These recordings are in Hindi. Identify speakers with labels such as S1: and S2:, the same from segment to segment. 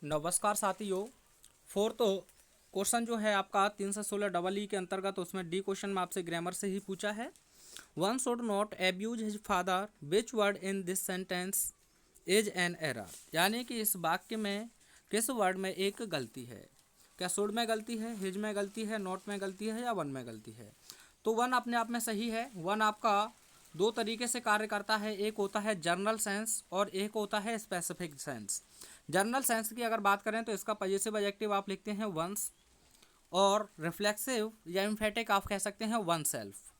S1: नमस्कार साथियों। फोर्थ क्वेश्चन जो है आपका 316 डबल ई के अंतर्गत, उसमें डी क्वेश्चन में आपसे ग्रामर से ही पूछा है। One should not abuse his father, which word in this sentence is an error. यानी कि इस वाक्य में किस वर्ड में एक गलती है। क्या शुड में गलती है, हिज में गलती है, नॉट में गलती है या वन में गलती है। तो वन अपने आप में सही है। वन आपका दो तरीके से कार्य करता है, एक होता है जनरल सेंस और एक होता है स्पेसिफिक सेंस। जनरल सेंस की अगर बात करें तो इसका पॉजिटिव एडजेक्टिव आप लिखते हैं वंस, और रिफ्लेक्सिव या एम्फेटिक आप कह सकते हैं वन सेल्फ।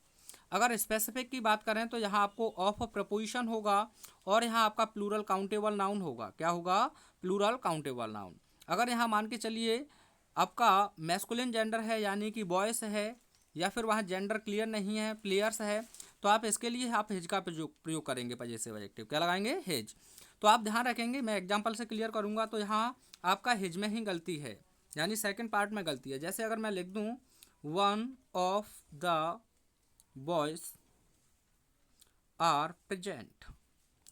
S1: अगर स्पेसिफिक की बात करें तो यहाँ आपको ऑफ प्रपोजिशन होगा और यहाँ आपका प्लूरल काउंटेबल नाउन होगा। क्या होगा? Plural countable noun. अगर यहाँ मान के चलिए आपका मैस्कुलिन जेंडर है यानी कि बॉयस है, या फिर वहाँ जेंडर क्लियर नहीं है, प्लेयर्स है, तो आप इसके लिए आप हिज का प्रयोग करेंगे। पॉजिटिव एडजेक्टिव क्या लगाएंगे? हिज। तो आप ध्यान रखेंगे, मैं एग्जांपल से क्लियर करूंगा। तो यहाँ आपका हिज में ही गलती है, यानी सेकंड पार्ट में गलती है। जैसे अगर मैं लिख दूं one of the boys are present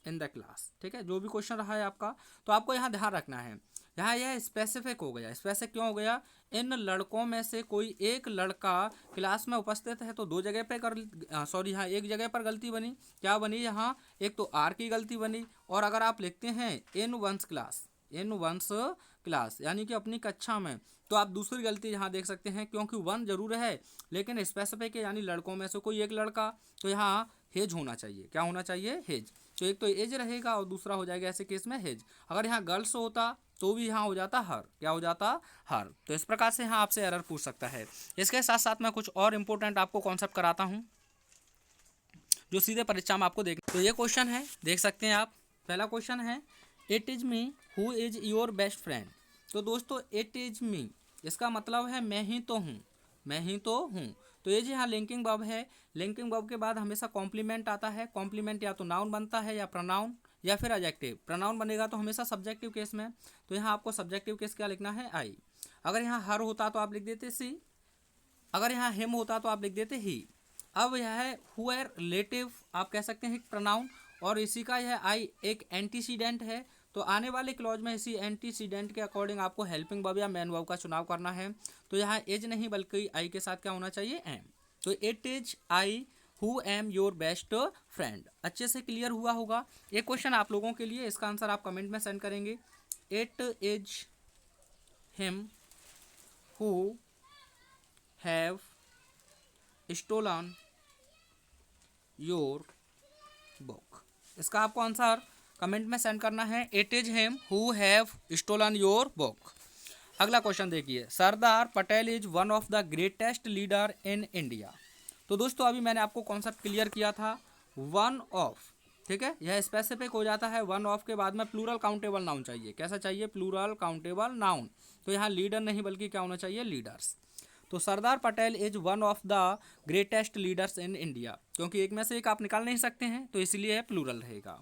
S1: in the class, ठीक है, जो भी क्वेश्चन रहा है आपका, तो आपको यहाँ ध्यान रखना है। यहाँ यह स्पेसिफिक हो गया। स्पेसिफिक क्यों हो गया? इन लड़कों में से कोई एक लड़का क्लास में उपस्थित है, तो दो जगह पे यहाँ एक जगह पर गलती बनी। क्या बनी? यहाँ एक तो आर की गलती बनी, और अगर आप लिखते हैं इन वंस क्लास, इन वंस क्लास यानी कि अपनी कक्षा में, तो आप दूसरी गलती यहाँ देख सकते हैं, क्योंकि वन जरूर है लेकिन स्पेसिफिक है, यानी लड़कों में से कोई एक लड़का, तो यहाँ हेज होना चाहिए। क्या होना चाहिए? हेज। तो एक तो एज रहेगा और दूसरा हो जाएगा ऐसे केस में हेज। अगर यहाँ गर्ल्स होता तो भी यहाँ हो जाता हर। क्या हो जाता? हर। तो इस प्रकार से यहाँ आपसे एरर पूछ सकता है। इसके साथ साथ मैं कुछ और इंपॉर्टेंट आपको कॉन्सेप्ट कराता हूँ जो सीधे परीक्षा में आपको देख। तो ये क्वेश्चन है, देख सकते हैं आप। पहला क्वेश्चन है it is me who is your best friend. तो दोस्तों इट इज मी, इसका मतलब है मैं ही तो हूँ, मैं ही तो हूँ। तो ये जी हाँ लिंकिंग वर्ब है। लिंकिंग वर्ब के बाद हमेशा कॉम्प्लीमेंट आता है। कॉम्प्लीमेंट या तो नाउन बनता है या प्रोनाउन या फिर एडजेक्टिव। प्रोनाउन बनेगा तो हमेशा सब्जेक्टिव केस में। तो यहाँ आपको सब्जेक्टिव केस क्या लिखना है? आई। अगर यहाँ हर होता तो आप लिख देते सी। अगर यहाँ हिम होता तो आप लिख देते ही। अब यह है हुएर रिलेटिव, आप कह सकते हैं प्रोनाउन, और इसी का यह आई एक एंटीसीडेंट है। तो आने वाले क्लॉज में इसी एंटीसीडेंट के अकॉर्डिंग आपको हेल्पिंग वर्ब या मेन वर्ब का चुनाव करना है। तो यहाँ एज नहीं बल्कि आई के साथ क्या होना चाहिए? एम। तो it is I who am your best friend. अच्छे से क्लियर हुआ होगा। एक क्वेश्चन आप लोगों के लिए, इसका आंसर आप कमेंट में सेंड करेंगे। It is him who have stolen your book. इसका आपको आंसर कमेंट में सेंड करना है। It is him who have stolen your book. अगला क्वेश्चन देखिए, Sardar Patel is one of the greatest leader in India. तो दोस्तों अभी मैंने आपको कॉन्सेप्ट क्लियर किया था। वन ऑफ, ठीक है, यह स्पेसिफिक हो जाता है। वन ऑफ के बाद में प्लूरल काउंटेबल नाउन चाहिए। कैसा चाहिए? Plural countable noun. तो यहाँ लीडर नहीं बल्कि क्या होना चाहिए? लीडर्स। तो Sardar Patel is one of the greatest leaders in India, क्योंकि एक में से एक आप निकाल नहीं सकते हैं, तो इसलिए प्लूरल रहेगा।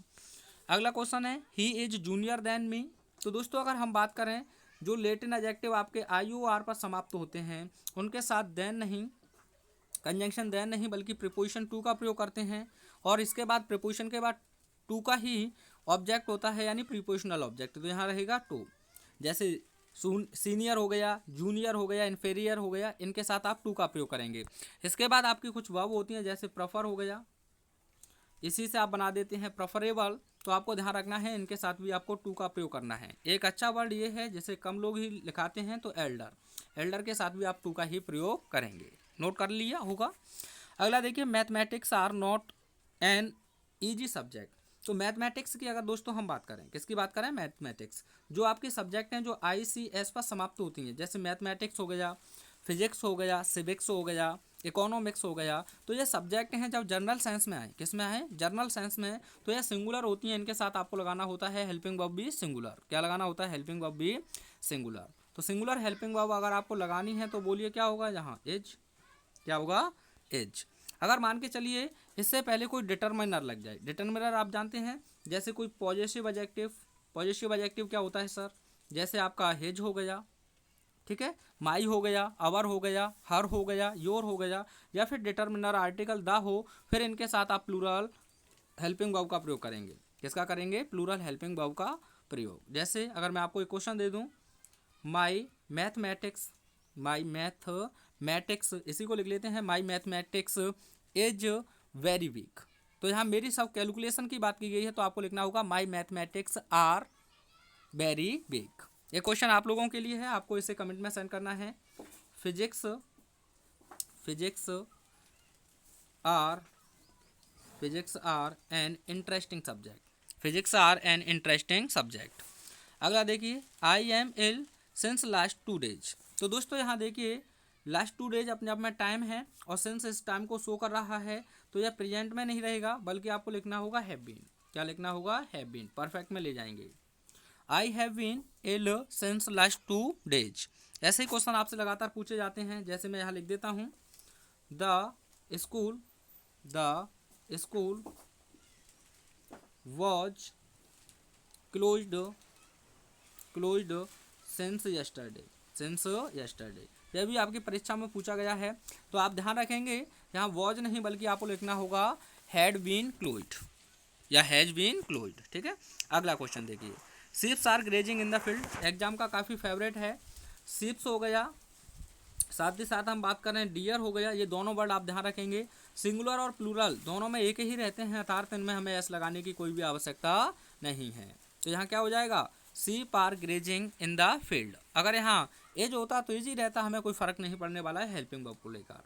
S1: अगला क्वेश्चन है he is junior than me. तो दोस्तों अगर हम बात करें, जो लेटिन एडजेक्टिव आपके आई ओ आर पर समाप्त होते हैं उनके साथ देन नहीं, कंजंक्शन देन नहीं बल्कि प्रीपोजिशन टू का प्रयोग करते हैं, और इसके बाद प्रीपोजिशन के बाद टू का ही ऑब्जेक्ट होता है, यानी प्रीपोजिशनल ऑब्जेक्ट। तो यहाँ रहेगा टू। जैसे सीनियर हो गया, जूनियर हो गया, इन्फीरियर हो गया, इनके साथ आप टू का प्रयोग करेंगे। इसके बाद आपकी कुछ वर्ब होती हैं, जैसे प्रेफर हो गया, इसी से आप बना देते हैं प्रेफरेबल। तो आपको ध्यान रखना है, इनके साथ भी आपको टू का प्रयोग करना है। एक अच्छा वर्ड ये है, जैसे कम लोग ही लिखाते हैं, तो एल्डर, एल्डर के साथ भी आप टू का ही प्रयोग करेंगे। नोट कर लिया होगा। अगला देखिए, mathematics are not an easy subject. तो मैथमेटिक्स की अगर दोस्तों हम बात करें, किसकी बात करें? मैथमेटिक्स। जो आपके सब्जेक्ट हैं जो ICS पर समाप्त होती हैं, जैसे मैथमेटिक्स हो गया, फिजिक्स हो गया, सिविक्स हो गया, इकोनॉमिक्स हो गया, तो ये सब्जेक्ट हैं जब जनरल साइंस में आए। किस में आए? जनरल साइंस में। तो ये सिंगुलर होती हैं, इनके साथ आपको लगाना होता है हेल्पिंग वर्ब भी सिंगुलर। क्या लगाना होता है? हेल्पिंग वर्ब भी सिंगुलर। तो सिंगुलर हेल्पिंग वर्ब अगर आपको लगानी है तो बोलिए क्या होगा यहाँ? एज। क्या होगा? एज। अगर मान के चलिए इससे पहले कोई डिटरमिनर लग जाए। डिटरमिनर आप जानते हैं, जैसे कोई पॉजिटिव एडजेक्टिव। पॉजिटिव एडजेक्टिव क्या होता है सर? जैसे आपका हेज हो गया, ठीक है, माई हो गया, अवर हो गया, हर हो गया, योर हो गया, या फिर डिटरमिनर आर्टिकल द हो, फिर इनके साथ आप प्लूरल हेल्पिंग वर्ब का प्रयोग करेंगे। किसका करेंगे? प्लूरल हेल्पिंग वर्ब का प्रयोग। जैसे अगर मैं आपको एक क्वेश्चन दे दूं, माई मैथमेटिक्स इसी को लिख लेते हैं, माई मैथमेटिक्स इज वेरी वीक। तो यहाँ मेरी सब कैलकुलेशन की बात की गई है, तो आपको लिखना होगा माई मैथमेटिक्स आर वेरी वीक। ये क्वेश्चन आप लोगों के लिए है, आपको इसे कमेंट में सेंड करना है। Physics are an interesting subject. अगला देखिए, I am ill since last 2 days. तो दोस्तों यहाँ देखिए, लास्ट 2 डेज अपने आप में टाइम है, और सिंस इस टाइम को शो कर रहा है, तो यह प्रेजेंट में नहीं रहेगा, बल्कि आपको लिखना होगा हैव बीन। क्या लिखना होगा? Have been. परफेक्ट में ले जाएंगे। I have been ill since last 2 days. ऐसे ही क्वेश्चन आपसे लगातार पूछे जाते हैं, जैसे मैं यहाँ लिख देता हूँ, the school was closed since yesterday. यह भी आपकी परीक्षा में पूछा गया है, तो आप ध्यान रखेंगे यहाँ वॉज नहीं, बल्कि आपको लिखना होगा हैड बीन क्लोज्ड या हैज बीन क्लोज्ड। ठीक है। अगला क्वेश्चन देखिए, sheeps are grazing in the field. Exam का काफ़ी फेवरेट है। शीप्स हो गया, साथ ही साथ हम बात कर रहे हैं डियर हो गया। ये दोनों वर्ड आप ध्यान रखेंगे, सिंगुलर और प्लूरल दोनों में एक ही रहते हैं, अर्थात इनमें हमें एस लगाने की कोई भी आवश्यकता नहीं है। तो यहाँ क्या हो जाएगा? Sheep are grazing in the field. अगर यहाँ एज होता तो इजी रहता, हमें कोई फर्क नहीं पड़ने वाला है हेल्पिंग वर्ब को लेकर।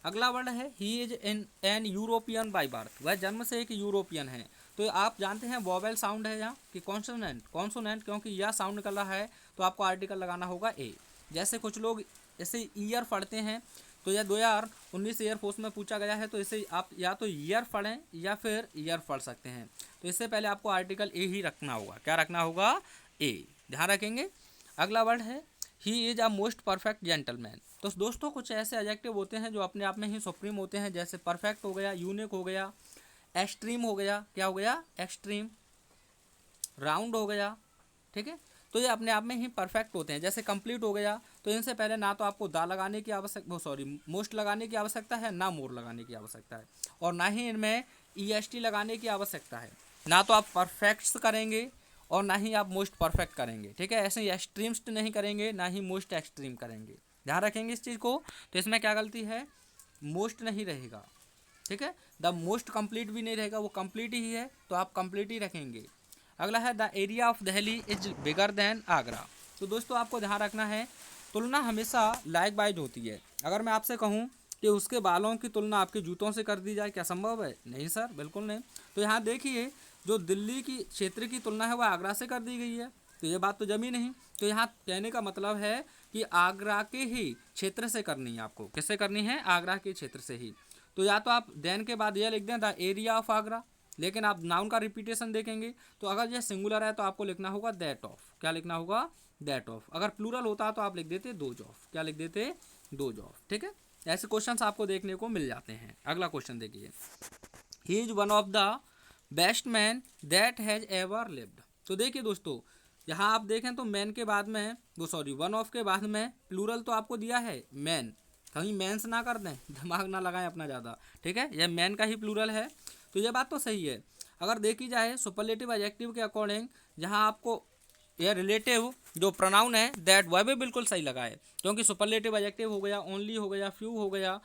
S1: अगला वर्ड है he is an European by birth. वह जन्म से एक यूरोपियन है। तो आप जानते हैं वोवेल साउंड है यहाँ कि कॉन्सोनेंट, क्योंकि यह साउंड निकल रहा है, तो आपको आर्टिकल लगाना होगा ए। जैसे कुछ लोग ऐसे ईयर पढ़ते हैं, तो यह 2019 एयरफोर्स में पूछा गया है, तो इसे आप या तो ईयर पढ़ें या फिर ईयर पढ़ सकते हैं। तो इससे पहले आपको आर्टिकल ए ही रखना होगा। क्या रखना होगा? ए। ध्यान रखेंगे। अगला वर्ड है he is a most perfect gentleman. तो दोस्तों कुछ ऐसे एडजेक्टिव होते हैं जो अपने आप में ही सुप्रीम होते हैं, जैसे परफेक्ट हो गया, यूनिक हो गया, एक्सट्रीम हो गया। क्या हो गया? एक्सट्रीम। राउंड हो गया। ठीक है। तो ये अपने आप में ही परफेक्ट होते हैं। जैसे कंप्लीट हो गया, तो इनसे पहले ना तो आपको दा लगाने की मोस्ट लगाने की आवश्यकता है, ना मोर लगाने की आवश्यकता है, और ना ही इनमें EST लगाने की आवश्यकता है। ना तो आप परफेक्ट्स करेंगे और ना ही आप मोस्ट परफेक्ट करेंगे। ठीक है। ऐसे ही एक्सट्रीम्स्ट नहीं करेंगे, ना ही मोस्ट एक्सट्रीम करेंगे। ध्यान रखेंगे इस चीज़ को। तो इसमें क्या गलती है? मोस्ट नहीं रहेगा। ठीक है। द मोस्ट कंप्लीट भी नहीं रहेगा, वो कंप्लीट ही है, तो आप कंप्लीट ही रखेंगे। अगला है the area of Delhi is bigger than Agra. तो दोस्तों आपको ध्यान रखना है, तुलना हमेशा लाइक वाइज होती है। अगर मैं आपसे कहूँ कि उसके बालों की तुलना आपके जूतों से कर दी जाए, क्या संभव है? नहीं सर, बिल्कुल नहीं। तो यहाँ देखिए, जो दिल्ली की क्षेत्र की तुलना है वह आगरा से कर दी गई है, तो ये बात तो जमी नहीं। तो यहाँ कहने का मतलब है कि आगरा के ही क्षेत्र से करनी है आपको। किससे करनी है? आगरा के क्षेत्र से ही। तो या तो आप देन के बाद यह लिख दें द एरिया ऑफ आगरा, लेकिन आप नाउन का रिपीटेशन देखेंगे, तो अगर यह सिंगुलर है तो आपको लिखना होगा दैट ऑफ। क्या लिखना होगा? That of. अगर प्लूरल होता तो आप लिख देते दोज ऑफ। क्या लिख देते? Those of. ठीक है। ऐसे क्वेश्चंस आपको देखने को मिल जाते हैं। अगला क्वेश्चन देखिए, he is one of the best man that has ever lived. तो देखिए दोस्तों, यहाँ आप देखें तो मैन के बाद में वन ऑफ के बाद में प्लूरल तो आपको दिया है मैन, कहीं मैंस ना कर दें, दिमाग ना लगाएं अपना ज़्यादा। ठीक है। यह मैन का ही प्लूरल है, तो ये बात तो सही है। अगर देखी जाए सुपरलेटिव एडजेक्टिव के अकॉर्डिंग, जहाँ आपको यह रिलेटिव जो प्रोनाउन है दैट, वह भी बिल्कुल सही लगा है, क्योंकि सुपरलेटिव एडजेक्टिव हो गया, ओनली हो गया, फ्यू हो गया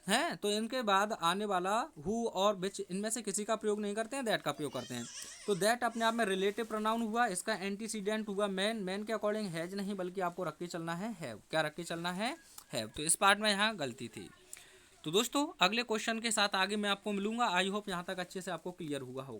S1: है, तो इनके बाद आने वाला हु और विच, इनमें से किसी का प्रयोग नहीं करते हैं, दैट का प्रयोग करते हैं। तो दैट अपने आप में रिलेटिव प्रोनाउन हुआ, इसका एंटीसीडेंट हुआ मैन। मैन के अकॉर्डिंग हैज नहीं, बल्कि आपको रख के चलना है हैव। क्या रख के चलना है? हैव। तो इस पार्ट में यहाँ गलती थी। तो दोस्तों अगले क्वेश्चन के साथ आगे मैं आपको मिलूंगा। आई होप यहाँ तक अच्छे से आपको क्लियर हुआ होगा।